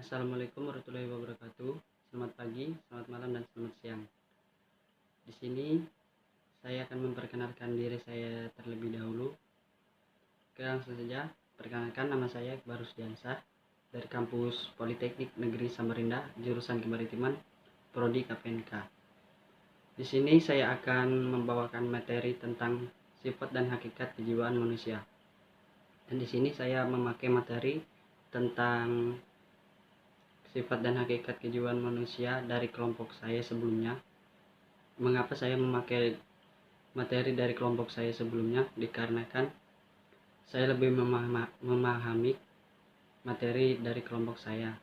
Assalamualaikum warahmatullahi wabarakatuh. Selamat pagi, selamat malam, dan selamat siang. Di sini saya akan memperkenalkan diri saya terlebih dahulu. Langsung saja, perkenalkan, nama saya Iqbal Rusdiansah dari kampus Politeknik Negeri Samarinda, jurusan Kemaritiman, Prodi KPNK. Di sini saya akan membawakan materi tentang sifat dan hakikat kejiwaan manusia. Dan di sini saya memakai materi tentang sifat dan hakikat kejiwaan manusia dari kelompok saya sebelumnya. Mengapa saya memakai materi dari kelompok saya sebelumnya? Dikarenakan saya lebih memahami materi dari kelompok saya.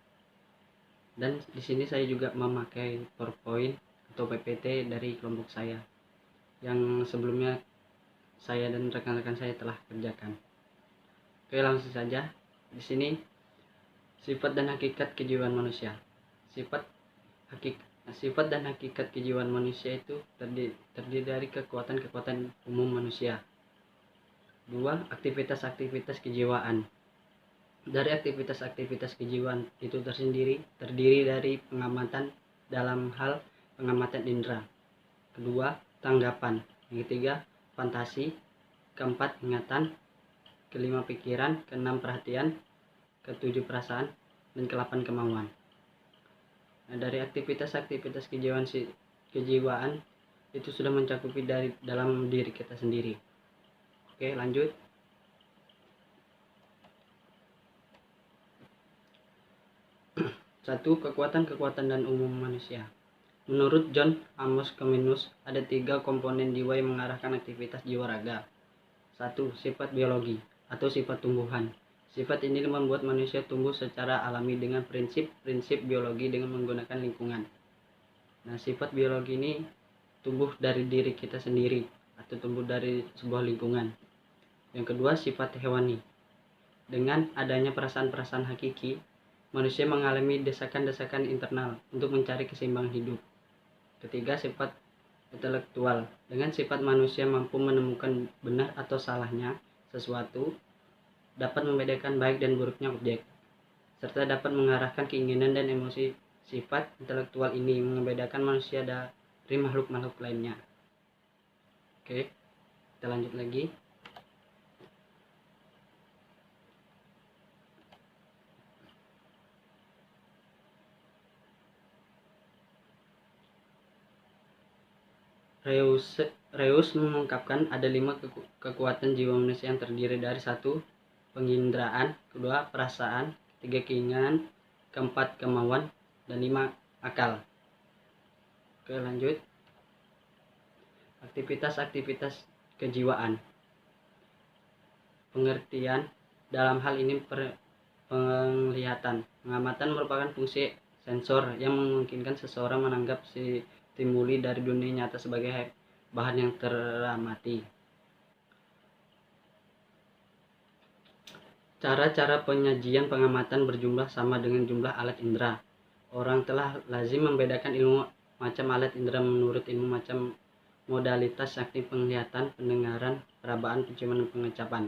Dan di sini saya juga memakai PowerPoint atau PPT dari kelompok saya yang sebelumnya saya dan rekan-rekan saya telah kerjakan. Oke, langsung saja. Di sini sifat dan hakikat kejiwaan manusia. Sifat dan hakikat kejiwaan manusia itu terdiri dari kekuatan-kekuatan umum manusia. 2. Aktivitas-aktivitas kejiwaan. Dari aktivitas-aktivitas kejiwaan itu terdiri dari pengamatan dalam hal pengamatan indera. Kedua, tanggapan. Yang ketiga, fantasi. Keempat, ingatan. Kelima, pikiran. Keenam, perhatian. Ketujuh, perasaan. Dan ke-8, kemauan. Nah, dari aktivitas-aktivitas kejiwaan itu sudah mencakupi dari dalam diri kita sendiri. Oke, lanjut. Satu, kekuatan-kekuatan dan umum manusia. Menurut John Amos Comenius, ada 3 komponen jiwa yang mengarahkan aktivitas jiwa raga. 1. Sifat biologi atau sifat tumbuhan. Sifat ini membuat manusia tumbuh secara alami dengan prinsip-prinsip biologi dengan menggunakan lingkungan. Nah, sifat biologi ini tumbuh dari diri kita sendiri atau tumbuh dari sebuah lingkungan. Yang kedua, sifat hewani. Dengan adanya perasaan-perasaan hakiki, manusia mengalami desakan-desakan internal untuk mencari keseimbangan hidup. Ketiga, sifat intelektual. Dengan sifat manusia mampu menemukan benar atau salahnya sesuatu, dapat membedakan baik dan buruknya objek, serta dapat mengarahkan keinginan dan emosi. Sifat intelektual ini membedakan manusia dari makhluk-makhluk lainnya. Oke, kita lanjut lagi. Reus mengungkapkan ada 5 kekuatan jiwa manusia yang terdiri dari 1. Penginderaan, 2. Perasaan, 3. Keinginan, 4. Kemauan, dan 5. Akal. Oke, lanjut. Aktivitas-aktivitas kejiwaan. Pengertian dalam hal ini penglihatan. Pengamatan merupakan fungsi sensor yang memungkinkan seseorang menanggap stimuli dari dunia nyata sebagai bahan yang teramati. Cara-cara penyajian pengamatan berjumlah sama dengan jumlah alat indera. Orang telah lazim membedakan ilmu macam alat indera menurut ilmu macam modalitas yakni penglihatan, pendengaran, perabaan, penciuman, dan pengecapan.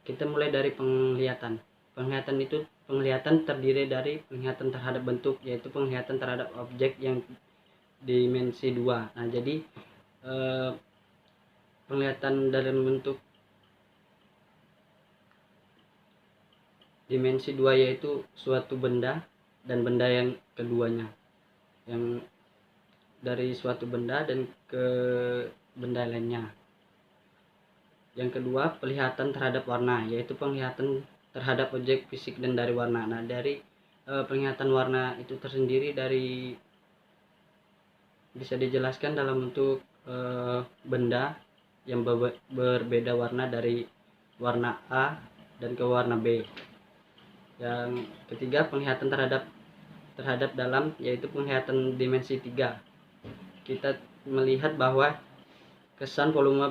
Kita mulai dari penglihatan. Penglihatan terdiri dari penglihatan terhadap bentuk, yaitu penglihatan terhadap objek yang dimensi 2. Nah, jadi penglihatan dalam bentuk dimensi 2 yaitu suatu benda dan benda yang keduanya, yang dari suatu benda dan ke benda lainnya. Yang kedua, penglihatan terhadap warna, yaitu penglihatan terhadap objek fisik dan dari warna. Nah, dari penglihatan warna itu tersendiri bisa dijelaskan dalam bentuk benda yang berbeda warna dari warna A dan ke warna B. Yang ketiga, penglihatan terhadap dalam, yaitu penglihatan dimensi 3. Kita melihat bahwa kesan volume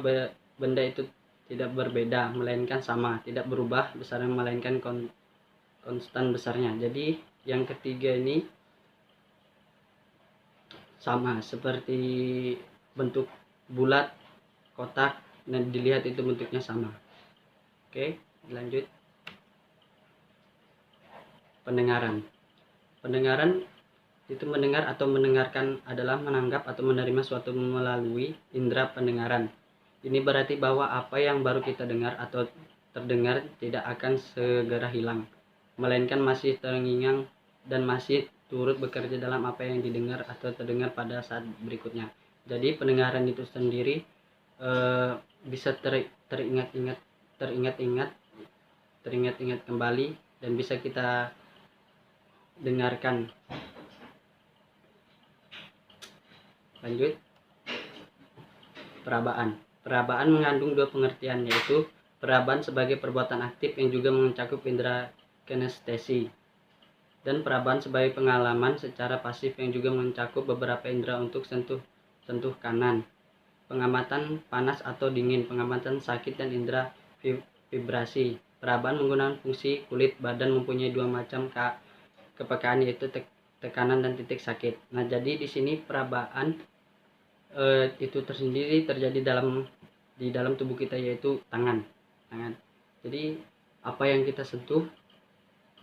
benda itu tidak berbeda, melainkan sama, tidak berubah besarnya, melainkan konstan besarnya. Jadi yang ketiga ini sama seperti bentuk bulat, kotak, dan dilihat itu bentuknya sama. Oke, lanjut. Pendengaran. Pendengaran itu mendengar atau mendengarkan adalah menanggap atau menerima suatu melalui indera pendengaran. Ini berarti bahwa apa yang baru kita dengar atau terdengar tidak akan segera hilang, melainkan masih terngiang dan masih turut bekerja dalam apa yang didengar atau terdengar pada saat berikutnya. Jadi pendengaran itu sendiri bisa teringat-ingat kembali dan bisa kita dengarkan. Lanjut, perabaan. Perabaan mengandung dua pengertian, yaitu perabaan sebagai perbuatan aktif yang juga mencakup indera kinestesi, dan perabaan sebagai pengalaman secara pasif yang juga mencakup beberapa indera untuk sentuh kanan, pengamatan panas atau dingin, pengamatan sakit, dan indera vibrasi. Perabaan menggunakan fungsi kulit badan mempunyai dua macam kepekaan, yaitu tekanan dan titik sakit. Nah, jadi di sini perabaan itu tersendiri terjadi di dalam tubuh kita, yaitu tangan. Jadi apa yang kita sentuh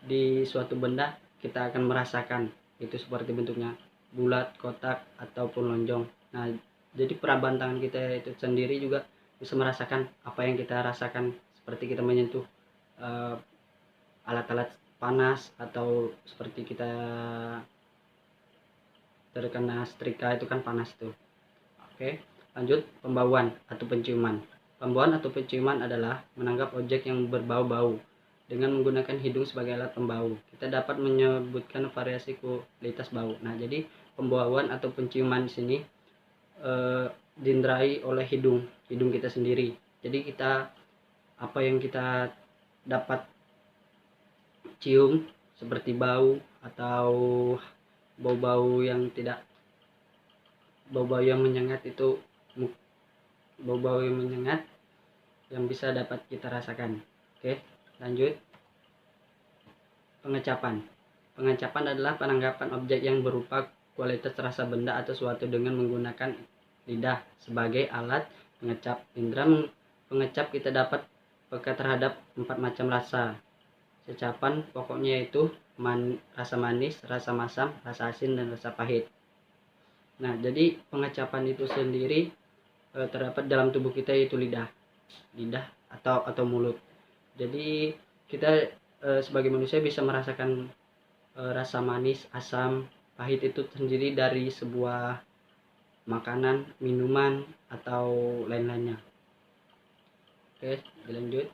di suatu benda kita akan merasakan, itu seperti bentuknya bulat, kotak, ataupun lonjong. Nah, jadi perabaan tangan kita itu sendiri juga bisa merasakan apa yang kita rasakan, seperti kita menyentuh alat-alat panas, atau seperti kita terkena setrika, itu kan panas tuh. Oke, lanjut, pembauan atau penciuman. Pembauan atau penciuman adalah menangkap objek yang berbau-bau dengan menggunakan hidung sebagai alat pembau. Kita dapat menyebutkan variasi kualitas bau. Nah, jadi pembauan atau penciuman di sini diinderai oleh hidung kita sendiri. Jadi apa yang kita dapat cium seperti bau atau bau-bau yang menyengat, itu bau-bau yang menyengat yang bisa dapat kita rasakan. Oke, lanjut, pengecapan. Pengecapan adalah penangkapan objek yang berupa kualitas rasa benda atau suatu dengan menggunakan lidah sebagai alat pengecap. Indera pengecap kita dapat peka terhadap 4 macam rasa. Kecapan pokoknya yaitu rasa manis, rasa masam, rasa asin, dan rasa pahit. Nah, jadi pengecapan itu sendiri terdapat dalam tubuh kita, yaitu lidah atau mulut. Jadi kita sebagai manusia bisa merasakan rasa manis, asam, pahit itu sendiri dari sebuah makanan, minuman, atau lain-lainnya. Oke, dilanjut.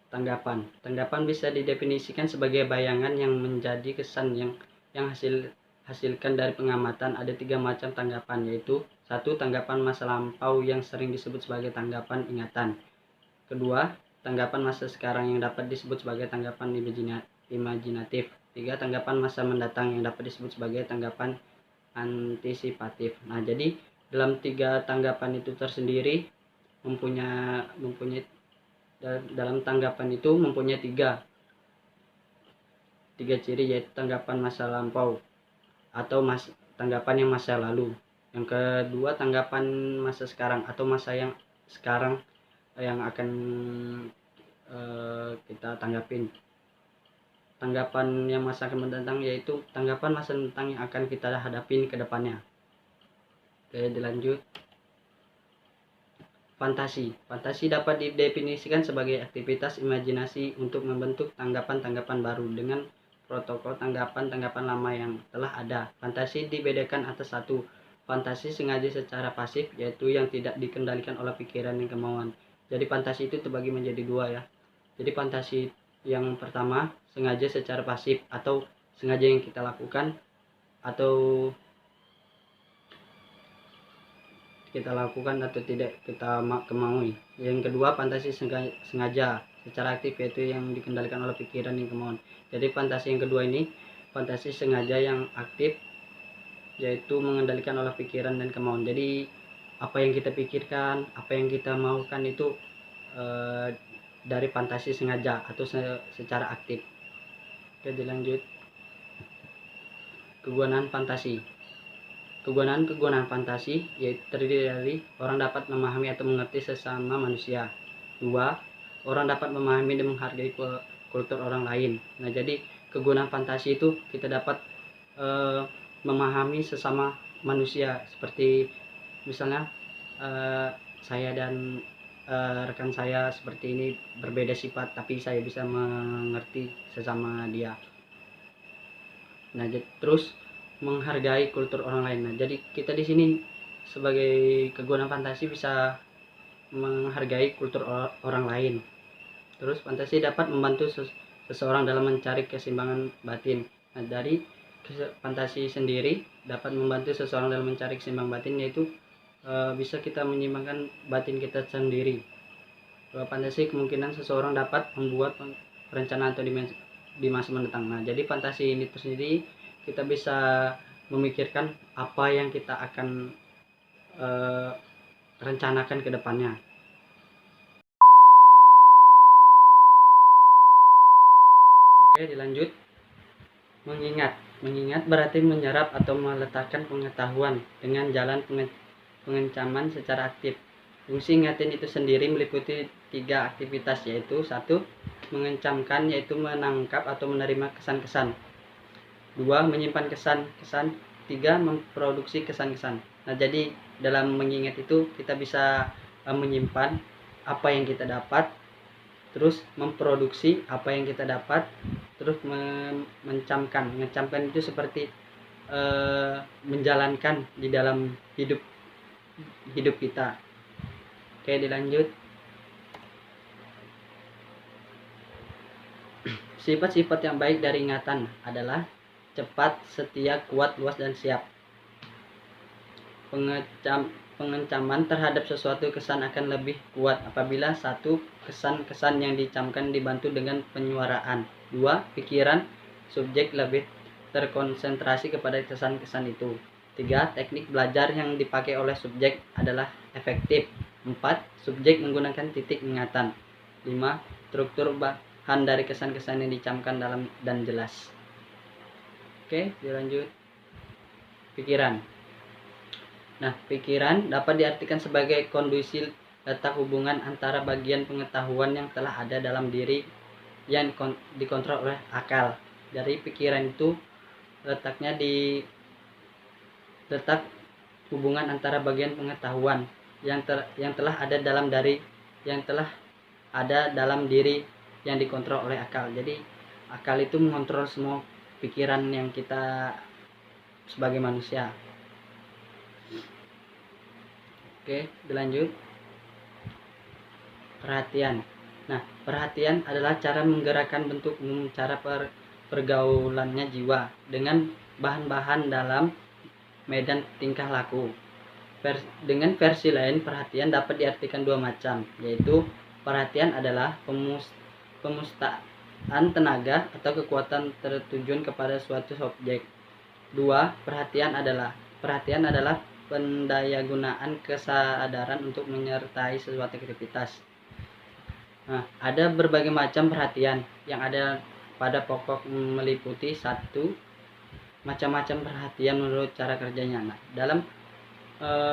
Tanggapan bisa didefinisikan sebagai bayangan yang menjadi kesan yang hasilkan dari pengamatan. Ada 3 macam tanggapan, yaitu 1. Tanggapan masa lampau yang sering disebut sebagai tanggapan ingatan. Kedua, tanggapan masa sekarang yang dapat disebut sebagai tanggapan imajinatif. 3. Tanggapan masa mendatang yang dapat disebut sebagai tanggapan antisipatif. Nah, jadi dalam 3 tanggapan itu tersendiri mempunyai dalam tanggapan itu mempunyai tiga ciri, yaitu tanggapan masa lampau atau tanggapan yang masa lalu. Yang kedua, tanggapan masa sekarang atau masa yang sekarang yang akan kita tanggapin. Tanggapan yang masa akan mendatang yaitu tanggapan masa mendatang yang akan kita hadapin ke depannya. Oke, dilanjut. Fantasi dapat didefinisikan sebagai aktivitas imajinasi untuk membentuk tanggapan-tanggapan baru dengan protokol tanggapan lama yang telah ada. Fantasi dibedakan atas 1. Fantasi sengaja secara pasif, yaitu yang tidak dikendalikan oleh pikiran dan kemauan. Jadi fantasi itu terbagi menjadi 2 ya. Jadi fantasi yang pertama sengaja secara pasif, atau sengaja yang kita lakukan atau tidak kita kemaui. Yang kedua, fantasi sengaja secara aktif, yaitu yang dikendalikan oleh pikiran dan kemauan. Jadi fantasi yang kedua ini fantasi sengaja yang aktif, yaitu mengendalikan oleh pikiran dan kemauan. Jadi apa yang kita pikirkan, apa yang kita maukan itu dari fantasi sengaja atau secara aktif. Oke, dilanjut. Kegunaan fantasi fantasi yaitu terdiri dari orang dapat memahami atau mengerti sesama manusia. 2. Orang dapat memahami dan menghargai kultur orang lain. Nah, jadi kegunaan fantasi itu kita dapat memahami sesama manusia, seperti misalnya saya dan rekan saya seperti ini berbeda sifat, tapi saya bisa mengerti sesama dia. Nah, terus menghargai kultur orang lain. Nah, jadi kita di sini sebagai kegunaan fantasi bisa menghargai kultur orang lain. Terus fantasi dapat membantu seseorang dalam mencari keseimbangan batin. Nah, dari fantasi sendiri dapat membantu seseorang dalam mencari keseimbangan batin, yaitu bisa kita menyeimbangkan batin kita sendiri. Fantasi kemungkinan seseorang dapat membuat perencanaan atau di masa mendatang. Nah, jadi fantasi ini tersendiri kita bisa memikirkan apa yang kita akan rencanakan ke depannya. Oke, dilanjut. Mengingat berarti menyerap atau meletakkan pengetahuan dengan jalan pengencaman secara aktif. Fungsi ingatin itu sendiri meliputi 3 aktivitas, yaitu 1. Mengencamkan, yaitu menangkap atau menerima kesan-kesan. 2. Menyimpan kesan-kesan. 3. Memproduksi kesan-kesan. Nah, jadi dalam mengingat itu kita bisa menyimpan apa yang kita dapat, terus memproduksi apa yang kita dapat, terus mencamkan. Mencamkan itu seperti menjalankan di dalam hidup kita. Oke, dilanjut. Sifat-sifat yang baik dari ingatan adalah cepat, setia, kuat, luas, dan siap. Pengencaman terhadap sesuatu kesan akan lebih kuat apabila 1. Kesan-kesan yang dicamkan dibantu dengan penyuaraan. 2. Pikiran subjek lebih terkonsentrasi kepada kesan-kesan itu. 3. Teknik belajar yang dipakai oleh subjek adalah efektif. 4. Subjek menggunakan titik ingatan. 5. Struktur bahan dari kesan-kesan yang dicamkan dalam dan jelas. Oke, dilanjut. Pikiran. Nah, pikiran dapat diartikan sebagai kondisi letak hubungan antara bagian pengetahuan yang telah ada dalam diri yang dikontrol oleh akal. Dari pikiran itu letaknya di letak hubungan antara bagian pengetahuan yang telah ada dalam diri yang dikontrol oleh akal. Jadi akal itu mengontrol semua pikiran yang kita sebagai manusia. Oke, dilanjut. Perhatian. Nah, perhatian adalah cara menggerakkan bentuk umum cara pergaulannya jiwa dengan bahan-bahan dalam medan tingkah laku. Dengan versi lain, perhatian dapat diartikan 2 macam, yaitu perhatian adalah pemustaan tenaga atau kekuatan tertujuan kepada suatu subjek. 2. Perhatian adalah pendayagunaan kesadaran untuk menyertai sesuatu aktivitas. Nah, ada berbagai macam perhatian yang ada pada pokok meliputi 1. Macam-macam perhatian menurut cara kerjanya. Nah, dalam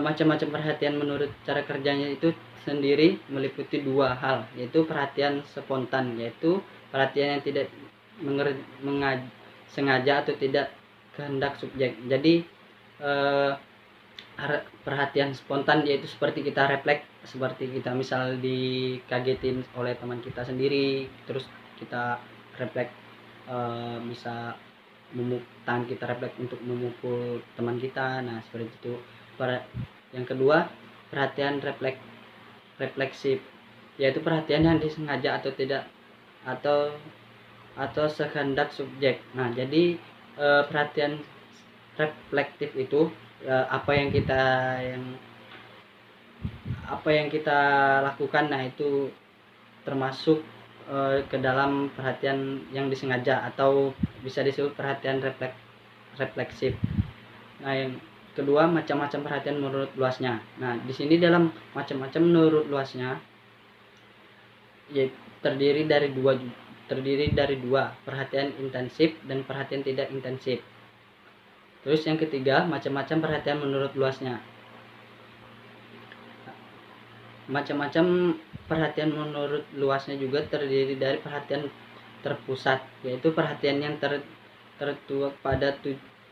macam-macam perhatian menurut cara kerjanya itu sendiri meliputi 2 hal, yaitu perhatian spontan, yaitu perhatian yang tidak sengaja atau tidak kehendak subjek. Jadi perhatian spontan yaitu seperti kita refleks, seperti kita misal dikagetin oleh teman kita sendiri, terus kita refleks bisa tangan kita refleks untuk memukul teman kita. Nah, seperti itu. Yang kedua, perhatian refleksif, yaitu perhatian yang disengaja atau tidak atau sekehendak subjek. Nah, jadi perhatian reflektif itu apa yang kita lakukan, nah itu termasuk ke dalam perhatian yang disengaja atau bisa disebut perhatian refleksif. Nah, yang kedua, macam-macam perhatian menurut luasnya. Nah, di sini dalam macam-macam menurut luasnya ya terdiri dari dua, perhatian intensif dan perhatian tidak intensif. Terus yang ketiga, macam-macam perhatian menurut luasnya. Macam-macam perhatian menurut luasnya juga terdiri dari perhatian terpusat, yaitu perhatian yang tertuak pada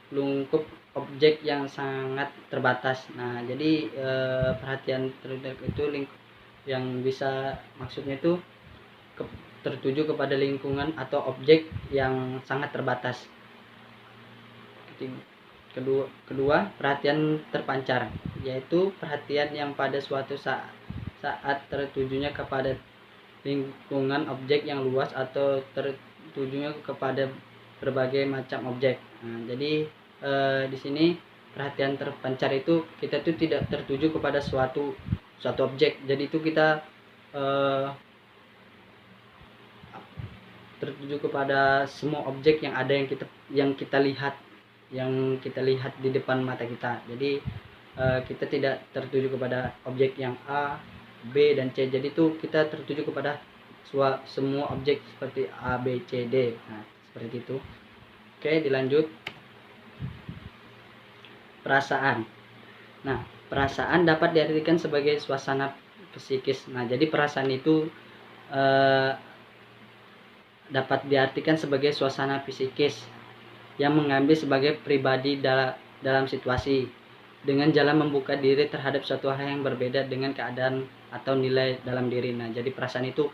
lingkup objek yang sangat terbatas. Nah, jadi perhatian tertuju itu yang bisa maksudnya itu tertuju kepada lingkungan atau objek yang sangat terbatas. Kedua, perhatian terpancar, yaitu perhatian yang pada suatu saat tertujunya kepada lingkungan objek yang luas atau tertujunya kepada berbagai macam objek. Nah, jadi di sini perhatian terpancar itu kita tuh tidak tertuju kepada suatu objek. Jadi itu kita tertuju kepada semua objek yang ada yang kita lihat di depan mata kita. Jadi kita tidak tertuju kepada objek yang A, B, dan C. Jadi itu kita tertuju kepada semua objek seperti A, B, C, D. Nah, seperti itu. Oke, dilanjut. Perasaan. Nah, perasaan dapat diartikan sebagai suasana psikis. Nah, jadi perasaan itu dapat diartikan sebagai suasana psikis yang mengambil sebagai pribadi dalam situasi dengan jalan membuka diri terhadap suatu hal yang berbeda dengan keadaan atau nilai dalam diri. Nah, jadi perasaan itu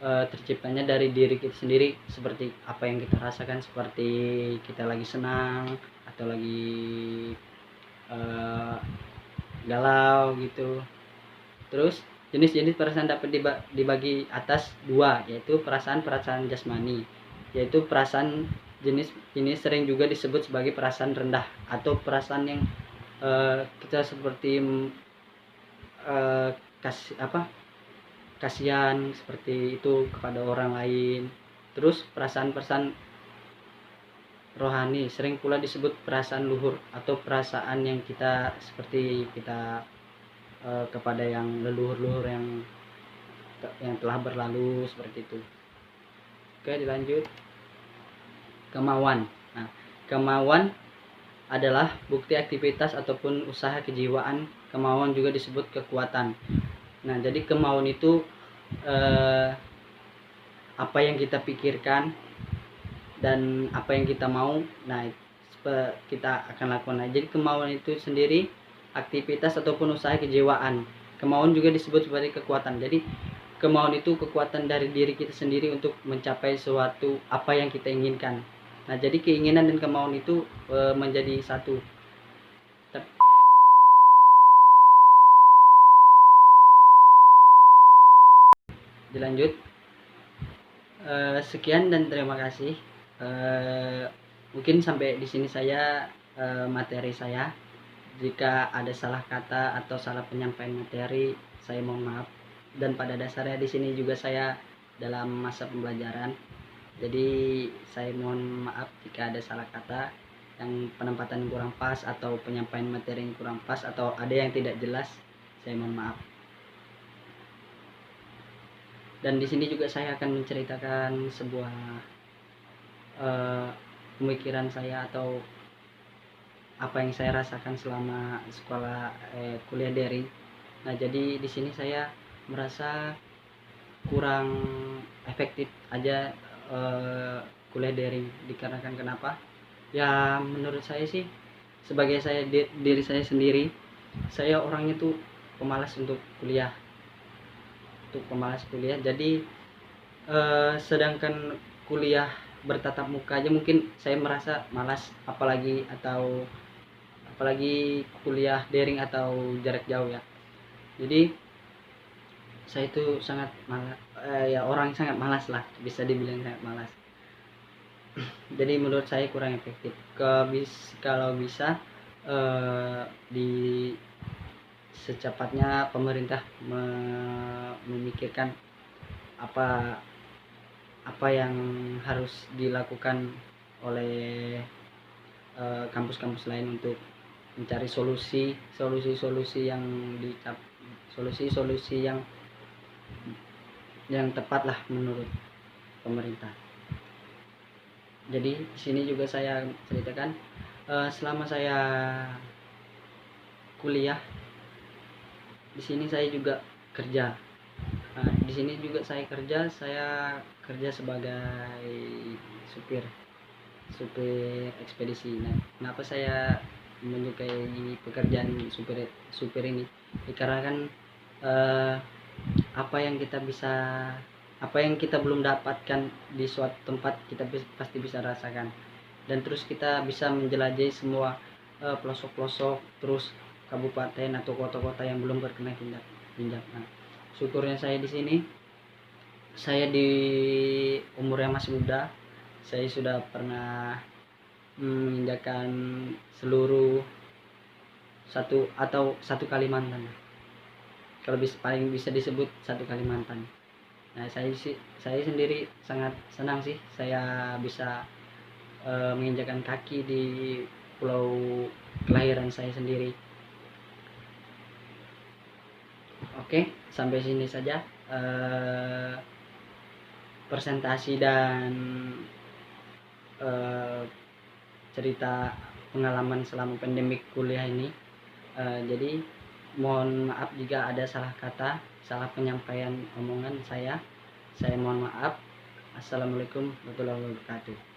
terciptanya dari diri kita sendiri, seperti apa yang kita rasakan, seperti kita lagi senang atau lagi galau gitu. Terus jenis-jenis perasaan dapat dibagi atas dua, yaitu perasaan jasmani, yaitu perasaan jenis ini sering juga disebut sebagai perasaan rendah atau perasaan yang kita seperti kasihan seperti itu kepada orang lain. Terus perasaan rohani sering pula disebut perasaan luhur atau perasaan yang kita seperti kita kepada yang leluhur yang telah berlalu, seperti itu. Oke, dilanjut. Kemauan. Nah, kemauan adalah bukti aktivitas ataupun usaha kejiwaan. Kemauan juga disebut kekuatan. Nah, jadi kemauan itu apa yang kita pikirkan dan apa yang kita mau, nah kita akan lakukan. Jadi kemauan itu sendiri aktivitas ataupun usaha kejiwaan. Kemauan juga disebut sebagai kekuatan. Jadi kemauan itu kekuatan dari diri kita sendiri untuk mencapai suatu apa yang kita inginkan. Nah, jadi keinginan dan kemauan itu menjadi satu. Dilanjut. Sekian dan terima kasih. Mungkin sampai di sini saya materi saya. Jika ada salah kata atau salah penyampaian materi, saya mohon maaf. Dan pada dasarnya di sini juga saya dalam masa pembelajaran. Jadi saya mohon maaf jika ada salah kata, yang penempatan kurang pas atau penyampaian materi yang kurang pas atau ada yang tidak jelas, saya mohon maaf. Dan di sini juga saya akan menceritakan sebuah pemikiran saya atau apa yang saya rasakan selama kuliah daring. Nah, jadi di sini saya merasa kurang efektif aja kuliah daring. Dikarenakan kenapa? Ya, menurut saya sih, sebagai saya diri saya sendiri, saya orangnya tuh pemalas untuk kuliah. Jadi sedangkan kuliah bertatap muka aja mungkin saya merasa malas, apalagi kuliah daring atau jarak jauh ya. Jadi saya itu sangat malas, orang sangat malas lah, bisa dibilang sangat malas. Jadi menurut saya kurang efektif. Kalau bisa di secepatnya pemerintah memikirkan apa yang harus dilakukan oleh kampus-kampus lain untuk mencari solusi yang tepat lah menurut pemerintah. Jadi di sini juga saya ceritakan selama saya kuliah di sini saya juga kerja. Di sini juga saya kerja sebagai supir ekspedisi. Nah, kenapa saya menyukai pekerjaan supir ini? Karena kan apa yang kita belum dapatkan di suatu tempat, kita pasti bisa rasakan, dan terus kita bisa menjelajahi semua pelosok-pelosok, terus kabupaten atau kota-kota yang belum berkenal tindak. Nah, syukurnya saya di sini, saya di umur yang masih muda, saya sudah pernah menginjakan seluruh satu Kalimantan. Kalau paling bisa disebut satu Kalimantan. Nah, saya sendiri sangat senang sih saya bisa menginjakan kaki di pulau kelahiran saya sendiri. Oke, sampai sini saja presentasi dan cerita pengalaman selama pandemik kuliah ini. Jadi mohon maaf jika ada salah kata, salah penyampaian omongan saya mohon maaf. Assalamualaikum warahmatullahi wabarakatuh.